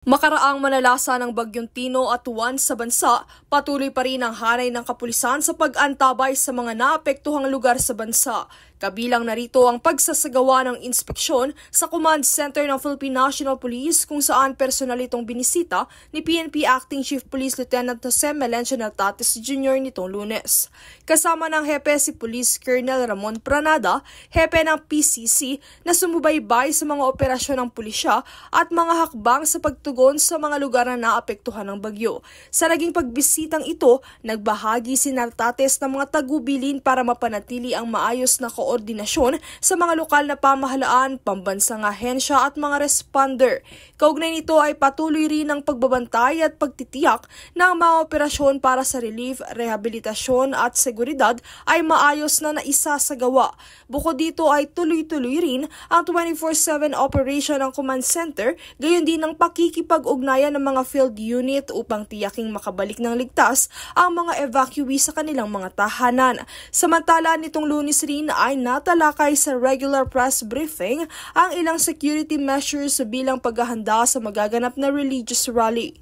Makaraang manalasa ng Bagyong Tino at Juan sa bansa, patuloy pa rin ang hanay ng kapulisan sa pag-antabay sa mga naapektuhang lugar sa bansa. Kabilang narito ang pagsasagawa ng inspeksyon sa Command Center ng Philippine National Police kung saan personal itong binisita ni PNP Acting Chief Police Lieutenant Jose Melencio Natatis Jr. nitong Lunes. Kasama ng hepe si Police Colonel Ramon Pranada, hepe ng PCC na sumubaybay sa mga operasyon ng pulisya at mga hakbang sa pagtugon sa mga lugar na naapektuhan ng bagyo. Sa naging pagbisitang ito, nagbahagi si Natatis ng mga tagubilin para mapanatili ang maayos na koordinasyon sa mga lokal na pamahalaan, pambansang ahensya at mga responder. Kaugnay nito ay patuloy rin ang pagbabantay at pagtitiyak na ang mga operasyon para sa relief, rehabilitasyon at seguridad ay maayos na naisasagawa. Bukod dito ay tuloy-tuloy rin ang 24/7 operation ng Command Center, gayon din ang pakikipag-ugnayan ng mga field unit upang tiyaking makabalik ng ligtas ang mga evacuee sa kanilang mga tahanan. Samantala nitong Lunes rin ay natalakay sa regular press briefing ang ilang security measures bilang paghahanda sa magaganap na religious rally.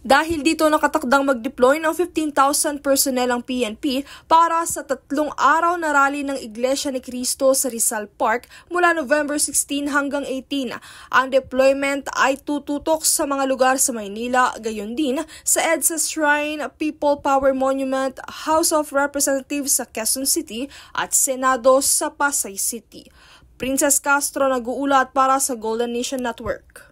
Dahil dito nakatakdang mag-deploy ng 15,000 personnel ang PNP para sa 3 araw na rally ng Iglesia ni Cristo sa Rizal Park mula November 16 hanggang 18. Ang deployment ay tututok sa mga lugar sa Maynila, gayon din sa EDSA Shrine, People Power Monument, House of Representatives sa Quezon City at Senado sa Pasay City. Princess Castro nag-uulat para sa Golden Nation Network.